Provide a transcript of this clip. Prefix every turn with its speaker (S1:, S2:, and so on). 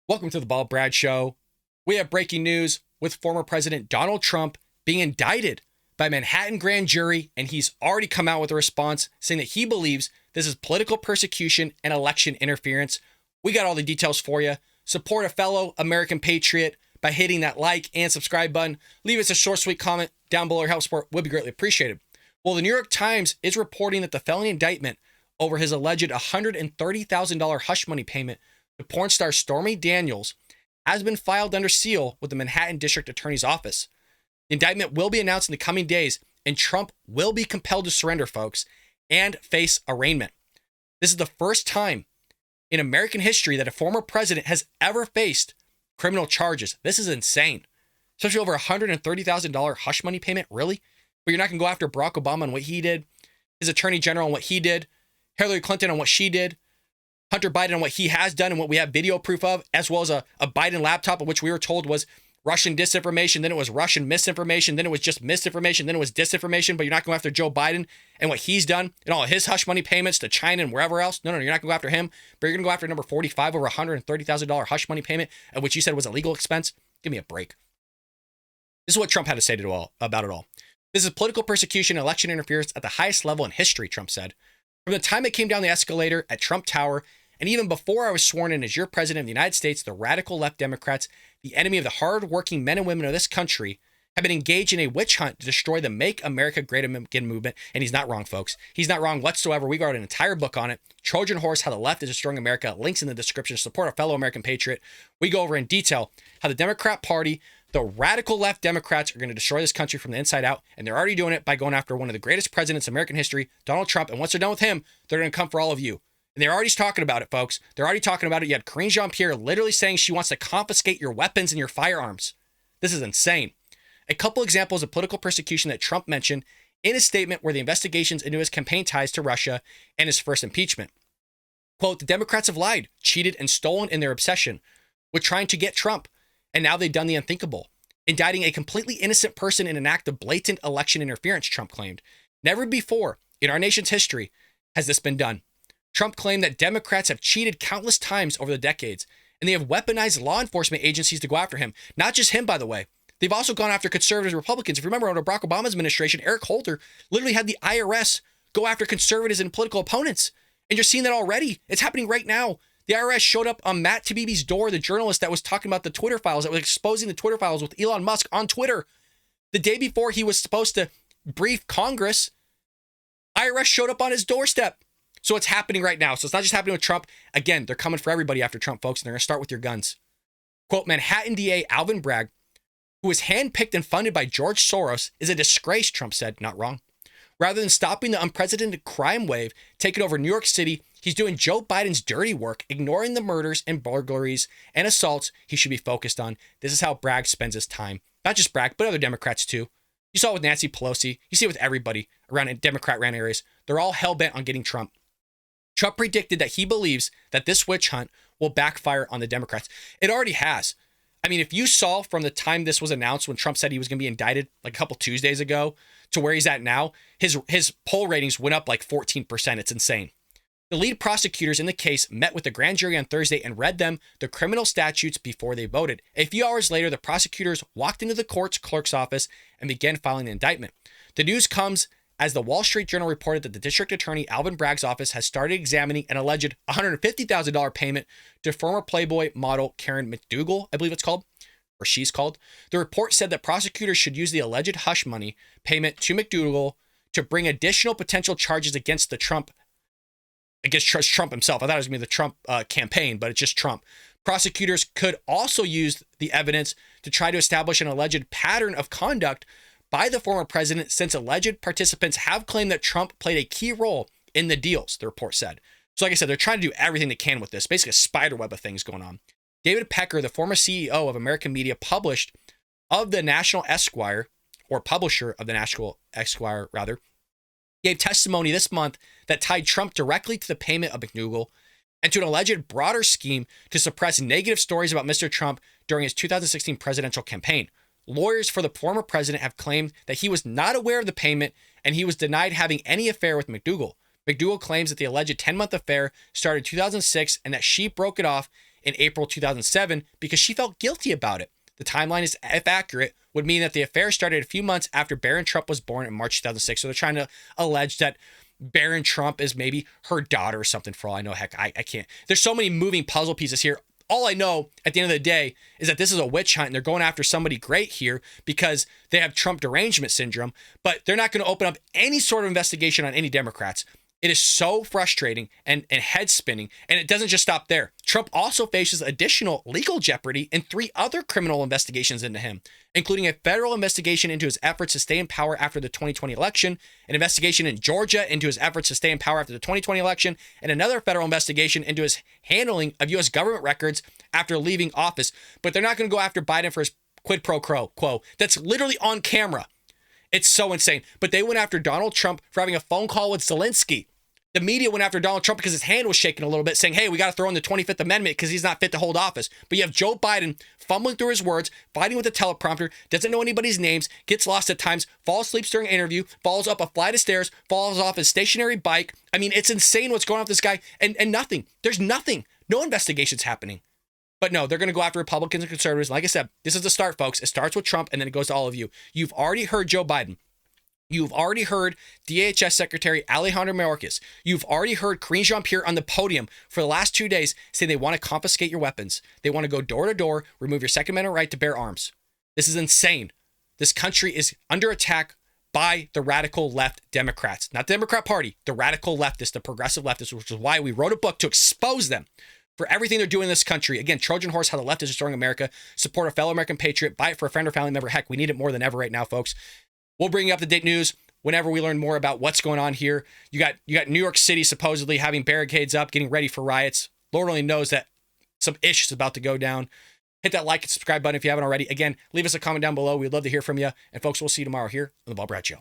S1: Welcome to the Bald Brad Show. We have breaking news with former President Donald Trump being indicted by Manhattan grand jury, and he's already come out with a response saying that he believes this is political persecution and election interference. We got all the details for you. Support a fellow American patriot by hitting that like and subscribe button. Leave us a short, sweet comment down below. Your help support would be greatly appreciated. Well, the New York Times is reporting that the felony indictment over his alleged $130,000 hush money payment to porn star Stormy Daniels has been filed under seal with the Manhattan District Attorney's Office. The indictment will be announced in the coming days, and Trump will be compelled to surrender, folks, and face arraignment. This is the first time in American history that a former president has ever faced criminal charges. This is insane. Especially over $130,000 hush money payment, really? But you're not going to go after Barack Obama on what he did, his attorney general on what he did, Hillary Clinton on what she did, Hunter Biden on what he has done and what we have video proof of, as well as a Biden laptop of which we were told was Russian disinformation, then it was Russian misinformation, then it was just misinformation, then it was disinformation, but you're not going after Joe Biden and what he's done and all of his hush money payments to China and wherever else. No, you're not going to go after him, but you're going to go after number 45 over $130,000 hush money payment, which you said was a legal expense. Give me a break. This is what Trump had to say about it all. This is political persecution and election interference at the highest level in history, Trump said. From the time it came down the escalator at Trump Tower, and even before I was sworn in as your president of the United States, the radical left Democrats, the enemy of the hardworking men and women of this country, have been engaged in a witch hunt to destroy the Make America Great Again movement. And he's not wrong, folks. He's not wrong whatsoever. We got an entire book on it. Trojan Horse, How the Left is Destroying America. Links in the description. Support a fellow American patriot. We go over in detail how the Democrat Party, the radical left Democrats, are going to destroy this country from the inside out. And they're already doing it by going after one of the greatest presidents in American history, Donald Trump. And once they're done with him, they're going to come for all of you. And they're already talking about it, folks. They're already talking about it. You had Karine Jean-Pierre literally saying she wants to confiscate your weapons and your firearms. This is insane. A couple examples of political persecution that Trump mentioned in his statement were the investigations into his campaign ties to Russia and his first impeachment. Quote, the Democrats have lied, cheated, and stolen in their obsession with trying to get Trump. And now they've done the unthinkable, indicting a completely innocent person in an act of blatant election interference, Trump claimed. Never before in our nation's history has this been done. Trump claimed that Democrats have cheated countless times over the decades, and they have weaponized law enforcement agencies to go after him. Not just him, by the way. They've also gone after conservatives and Republicans. If you remember, under Barack Obama's administration, Eric Holder literally had the IRS go after conservatives and political opponents. And you're seeing that already. It's happening right now. The IRS showed up on Matt Taibbi's door, the journalist that was talking about the Twitter files, that was exposing the Twitter files with Elon Musk on Twitter. The day before he was supposed to brief Congress, IRS showed up on his doorstep. So it's happening right now. So it's not just happening with Trump. Again, they're coming for everybody after Trump, folks, and they're going to start with your guns. Quote, Manhattan DA Alvin Bragg, who was handpicked and funded by George Soros, is a disgrace, Trump said. Not wrong. Rather than stopping the unprecedented crime wave taking over New York City, he's doing Joe Biden's dirty work, ignoring the murders and burglaries and assaults he should be focused on. This is how Bragg spends his time. Not just Bragg, but other Democrats too. You saw it with Nancy Pelosi. You see it with everybody around in Democrat-ran areas. They're all hell-bent on getting Trump. Trump predicted that he believes that this witch hunt will backfire on the Democrats. It already has. I mean, if you saw from the time this was announced when Trump said he was going to be indicted like a couple Tuesdays ago to where he's at now, his poll ratings went up like 14%. It's insane. The lead prosecutors in the case met with the grand jury on Thursday and read them the criminal statutes before they voted. A few hours later, the prosecutors walked into the court's clerk's office and began filing the indictment. The news comes as the Wall Street Journal reported that the district attorney Alvin Bragg's office has started examining an alleged $150,000 payment to former Playboy model Karen McDougal, I believe it's called, or she's called. The report said that prosecutors should use the alleged hush money payment to McDougal to bring additional potential charges against Trump himself. I thought it was going to be the Trump campaign, but it's just Trump. Prosecutors could also use the evidence to try to establish an alleged pattern of conduct by the former president, since alleged participants have claimed that Trump played a key role in the deals, the report said. So like I said, they're trying to do everything they can with this, basically a spider web of things going on. David Pecker, the former CEO of American Media, published of the National Esquire, or publisher of the National Esquire, rather, gave testimony this month that tied Trump directly to the payment of McDougal and to an alleged broader scheme to suppress negative stories about Mr. Trump during his 2016 presidential campaign. Lawyers for the former president have claimed that he was not aware of the payment and he was denied having any affair with McDougal. McDougal claims that the alleged 10-month affair started in 2006 and that she broke it off in April 2007 because she felt guilty about it. The timeline is, if accurate, would mean that the affair started a few months after Barron Trump was born in March 2006. So they're trying to allege that Barron Trump is maybe her daughter or something, for all I know. Heck, I can't. There's so many moving puzzle pieces here. All I know at the end of the day is that this is a witch hunt and they're going after somebody great here because they have Trump derangement syndrome, but they're not going to open up any sort of investigation on any Democrats. It is so frustrating and head spinning, and it doesn't just stop there. Trump also faces additional legal jeopardy in 3 other criminal investigations into him, including a federal investigation into his efforts to stay in power after the 2020 election, an investigation in Georgia into his efforts to stay in power after the 2020 election, and another federal investigation into his handling of U.S. government records after leaving office. But they're not going to go after Biden for his quid pro quo. That's literally on camera. It's so insane. But they went after Donald Trump for having a phone call with Zelensky. The media went after Donald Trump because his hand was shaking a little bit, saying, hey, we got to throw in the 25th Amendment because he's not fit to hold office. But you have Joe Biden fumbling through his words, fighting with the teleprompter, doesn't know anybody's names, gets lost at times, falls asleep during an interview, falls up a flight of stairs, falls off his stationary bike. I mean, it's insane what's going on with this guy. And nothing. There's nothing. No investigations happening. But no, they're going to go after Republicans and conservatives. Like I said, this is the start, folks. It starts with Trump, and then it goes to all of you. You've already heard Joe Biden. You've already heard DHS Secretary Alejandro Mayorkas. You've already heard Karine Jean-Pierre on the podium for the last 2 days say they want to confiscate your weapons. They want to go door to door, remove your Second Amendment right to bear arms. This is insane. This country is under attack by the radical left Democrats. Not the Democrat Party, the radical leftists, the progressive leftists, which is why we wrote a book to expose them for everything they're doing in this country. Again, Trojan Horse, How the Left is Destroying America. Support a fellow American patriot. Buy it for a friend or family member. Heck, we need it more than ever right now, folks. We'll bring you up-to-date news whenever we learn more about what's going on here. You got New York City supposedly having barricades up, getting ready for riots. Lord only knows that some ish is about to go down. Hit that like and subscribe button if you haven't already. Again, leave us a comment down below. We'd love to hear from you. And folks, we'll see you tomorrow here on The Bob Brad Show.